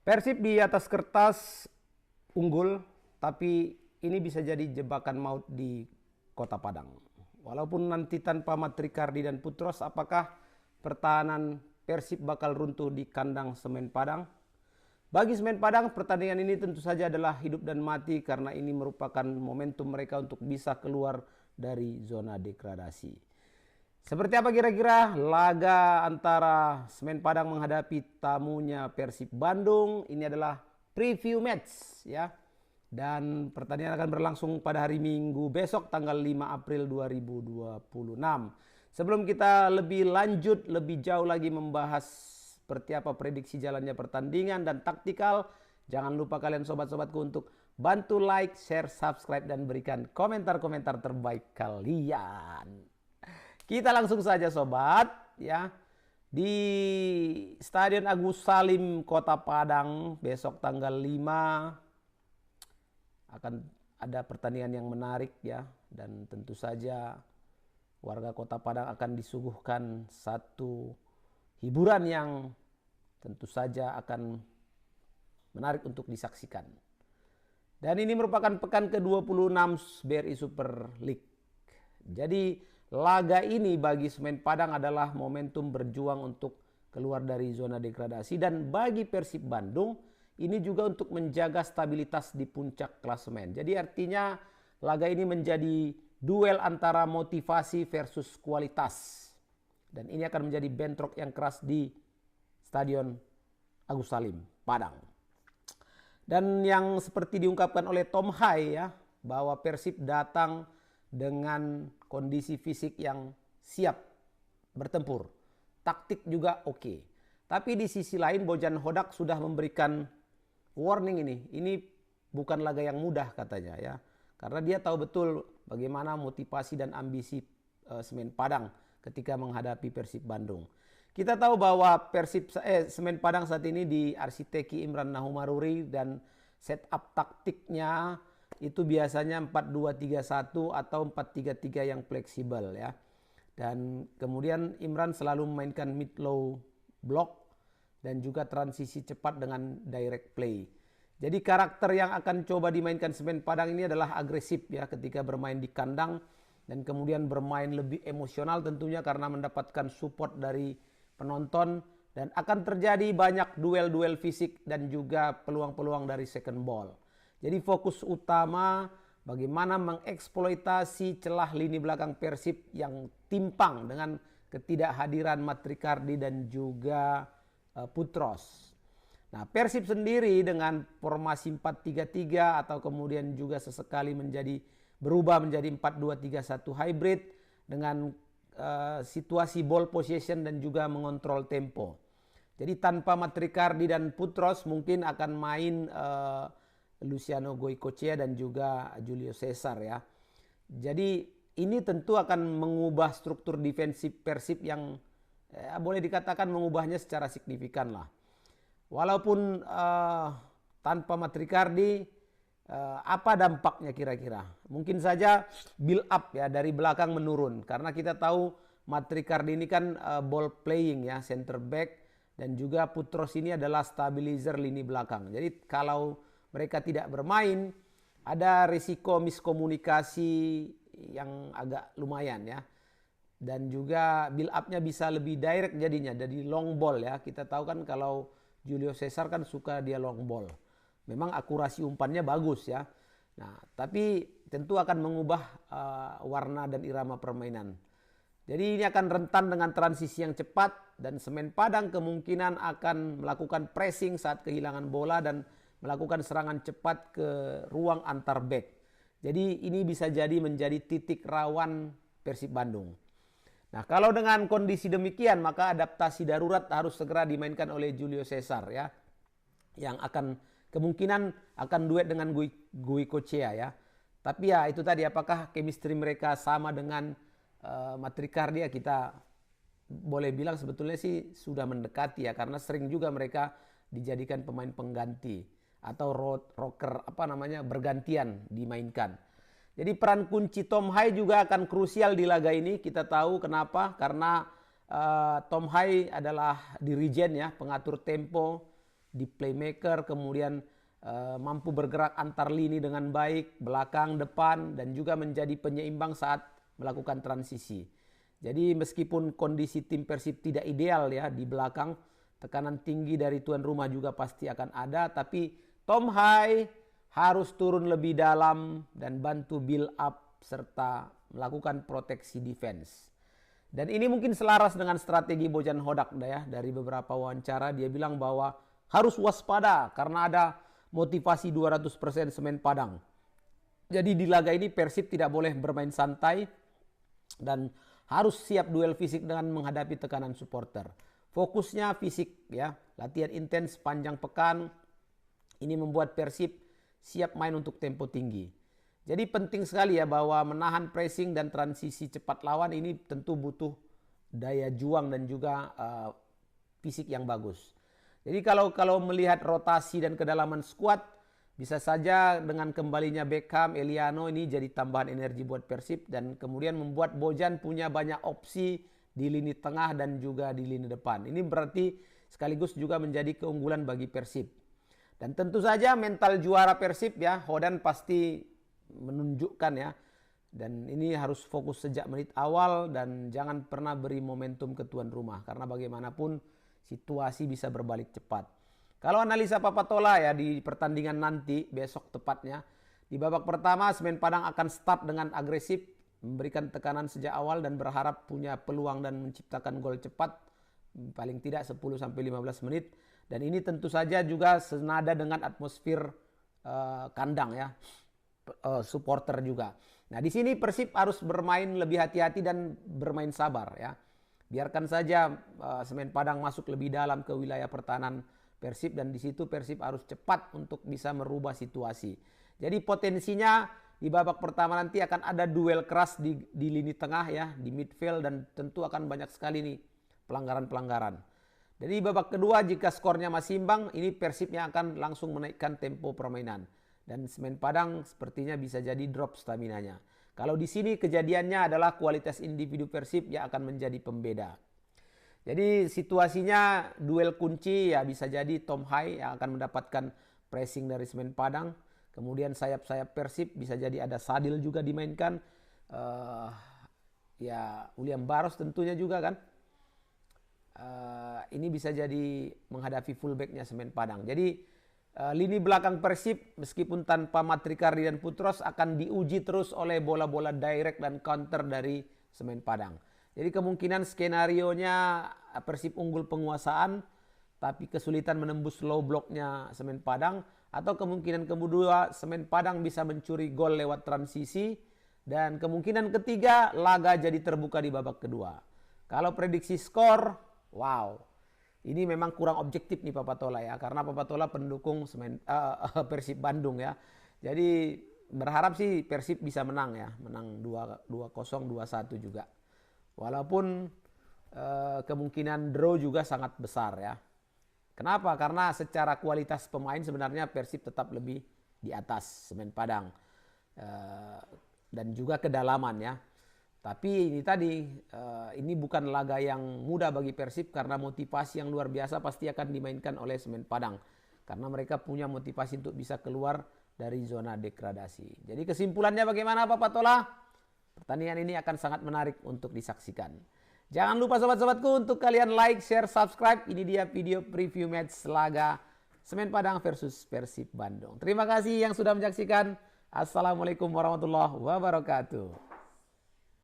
Persib di atas kertas unggul, tapi ini bisa jadi jebakan maut di Kota Padang. Walaupun nanti tanpa Matrikardi dan Putros, apakah pertahanan Persib bakal runtuh di kandang Semen Padang? Bagi Semen Padang, pertandingan ini tentu saja adalah hidup dan mati karena ini merupakan momentum mereka untuk bisa keluar dari zona degradasi. Seperti apa kira-kira laga antara Semen Padang menghadapi tamunya Persib Bandung? Ini adalah preview match ya. Dan pertandingan akan berlangsung pada hari Minggu besok tanggal 5 April 2026. Sebelum kita lebih lanjut, lebih jauh lagi membahas seperti apa prediksi jalannya pertandingan dan taktikal, jangan lupa kalian sobat-sobatku untuk bantu like, share, subscribe, dan berikan komentar-komentar terbaik kalian. Kita langsung saja sobat ya. Di Stadion Agus Salim Kota Padang besok tanggal 5 akan ada pertandingan yang menarik ya, dan tentu saja warga Kota Padang akan disuguhkan satu hiburan yang tentu saja akan menarik untuk disaksikan. Dan ini merupakan pekan ke-26 BRI Super League. Jadi laga ini bagi Semen Padang adalah momentum berjuang untuk keluar dari zona degradasi, dan bagi Persib Bandung ini juga untuk menjaga stabilitas di puncak klasemen. Jadi artinya laga ini menjadi duel antara motivasi versus kualitas. Dan ini akan menjadi bentrok yang keras di Stadion Agus Salim Padang. Dan yang seperti diungkapkan oleh Tom Hai ya, bahwa Persib datang dengan kondisi fisik yang siap bertempur. Taktik juga oke. Tapi di sisi lain Bojan Hodak sudah memberikan warning ini bukan laga yang mudah katanya ya. Karena dia tahu betul bagaimana motivasi dan ambisi Semen Padang ketika menghadapi Persib Bandung. Kita tahu bahwa Semen Padang saat ini diarsiteki Imran Nahumaruri, dan setup taktiknya itu biasanya 4-2-3-1 atau 4-3-3 yang fleksibel ya. Dan kemudian Imran selalu memainkan mid low block dan juga transisi cepat dengan direct play. Jadi karakter yang akan coba dimainkan Semen Padang ini adalah agresif ya ketika bermain di kandang, dan kemudian bermain lebih emosional tentunya karena mendapatkan support dari penonton, dan akan terjadi banyak duel-duel fisik dan juga peluang-peluang dari second ball. Jadi fokus utama bagaimana mengeksploitasi celah lini belakang Persib yang timpang dengan ketidakhadiran Matrikardi dan juga Putros. Nah, Persib sendiri dengan formasi 4-3-3 atau kemudian juga sesekali berubah menjadi 4-2-3-1 hybrid dengan situasi ball possession dan juga mengontrol tempo. Jadi tanpa Matrikardi dan Putros mungkin akan main Luciano Goicoechea dan juga Julio Cesar ya. Jadi ini tentu akan mengubah struktur defensif Persib yang boleh dikatakan mengubahnya secara signifikan lah. Walaupun tanpa Matrikardi, apa dampaknya kira-kira? Mungkin saja build up ya dari belakang menurun, karena kita tahu Matrikardi ini kan ball playing ya, center back, dan juga Putros ini adalah stabilizer lini belakang. Jadi kalau mereka tidak bermain, ada risiko miskomunikasi yang agak lumayan ya. Dan juga build up-nya bisa lebih direct jadinya, dari long ball ya. Kita tahu kan kalau Julio Cesar kan suka dia long ball. Memang akurasi umpannya bagus ya. Nah, tapi tentu akan mengubah warna dan irama permainan. Jadi ini akan rentan dengan transisi yang cepat, dan Semen Padang kemungkinan akan melakukan pressing saat kehilangan bola dan melakukan serangan cepat ke ruang antar back. Jadi ini bisa jadi menjadi titik rawan Persib Bandung. Nah, kalau dengan kondisi demikian, maka adaptasi darurat harus segera dimainkan oleh Julio Cesar ya, yang akan kemungkinan akan duet dengan Goicoechea ya. Tapi ya itu tadi, apakah chemistry mereka sama dengan Matrikardi ya, kita boleh bilang sebetulnya sih sudah mendekati ya, karena sering juga mereka dijadikan pemain pengganti atau rocker bergantian dimainkan. Jadi peran kunci Tom Hai juga akan krusial di laga ini. Kita tahu kenapa? Karena Tom Hai adalah dirijen ya, pengatur tempo, di playmaker, kemudian mampu bergerak antar lini dengan baik, belakang, depan, dan juga menjadi penyeimbang saat melakukan transisi. Jadi meskipun kondisi tim Persib tidak ideal ya di belakang, tekanan tinggi dari tuan rumah juga pasti akan ada, tapi Tom Hai harus turun lebih dalam dan bantu build up serta melakukan proteksi defense. Dan ini mungkin selaras dengan strategi Bojan Hodak ya. Dari beberapa wawancara dia bilang bahwa harus waspada karena ada motivasi 200% Semen Padang. Jadi di laga ini Persib tidak boleh bermain santai dan harus siap duel fisik dengan menghadapi tekanan supporter. Fokusnya fisik ya, latihan intens panjang pekan. Ini membuat Persib siap main untuk tempo tinggi. Jadi penting sekali ya bahwa menahan pressing dan transisi cepat lawan ini tentu butuh daya juang dan juga fisik yang bagus. Jadi kalau melihat rotasi dan kedalaman skuad, bisa saja dengan kembalinya Beckham, Eliano ini jadi tambahan energi buat Persib dan kemudian membuat Bojan punya banyak opsi di lini tengah dan juga di lini depan. Ini berarti sekaligus juga menjadi keunggulan bagi Persib. Dan tentu saja mental juara Persib ya, Hodan pasti menunjukkan ya. Dan ini harus fokus sejak menit awal dan jangan pernah beri momentum ke tuan rumah karena bagaimanapun situasi bisa berbalik cepat. Kalau analisa Papatola ya di pertandingan nanti besok tepatnya, di babak pertama Semen Padang akan start dengan agresif, memberikan tekanan sejak awal dan berharap punya peluang dan menciptakan gol cepat paling tidak 10-15 menit. Dan ini tentu saja juga senada dengan atmosfer kandang ya, supporter juga. Nah di sini Persib harus bermain lebih hati-hati dan bermain sabar ya. Biarkan saja Semen Padang masuk lebih dalam ke wilayah pertahanan Persib dan di situ Persib harus cepat untuk bisa merubah situasi. Jadi potensinya di babak pertama nanti akan ada duel keras di lini tengah ya, di midfield dan tentu akan banyak sekali nih pelanggaran-pelanggaran. Jadi babak kedua jika skornya masih imbang, ini Persib yang akan langsung menaikkan tempo permainan dan Semen Padang sepertinya bisa jadi drop staminanya. Kalau di sini kejadiannya adalah kualitas individu Persib yang akan menjadi pembeda. Jadi situasinya duel kunci ya bisa jadi Tom Hai yang akan mendapatkan pressing dari Semen Padang. Kemudian sayap-sayap Persib bisa jadi ada Sadil juga dimainkan. Ya William Barros tentunya juga kan. Ini bisa jadi menghadapi fullbacknya Semen Padang. Jadi lini belakang Persib meskipun tanpa Matrikardi dan Putros akan diuji terus oleh bola-bola direct dan counter dari Semen Padang. Jadi kemungkinan skenarionya Persib unggul penguasaan tapi kesulitan menembus low blocknya Semen Padang. Atau kemungkinan kedua Semen Padang bisa mencuri gol lewat transisi. Dan kemungkinan ketiga laga jadi terbuka di babak kedua. Kalau prediksi skor, wow. Ini memang kurang objektif nih Papatola ya. Karena Papatola pendukung Persib Bandung ya. Jadi berharap sih Persib bisa menang ya. Menang 2-0, 2-1 juga. Walaupun kemungkinan draw juga sangat besar ya. Kenapa? Karena secara kualitas pemain sebenarnya Persib tetap lebih di atas Semen Padang. Dan juga kedalaman ya. Tapi ini tadi, ini bukan laga yang mudah bagi Persib karena motivasi yang luar biasa pasti akan dimainkan oleh Semen Padang. Karena mereka punya motivasi untuk bisa keluar dari zona degradasi. Jadi kesimpulannya bagaimana Pak Patola? Pertandingan ini akan sangat menarik untuk disaksikan. Jangan lupa sobat-sobatku untuk kalian like, share, subscribe. Ini dia video preview match laga Semen Padang versus Persib Bandung. Terima kasih yang sudah menyaksikan. Assalamualaikum warahmatullahi wabarakatuh.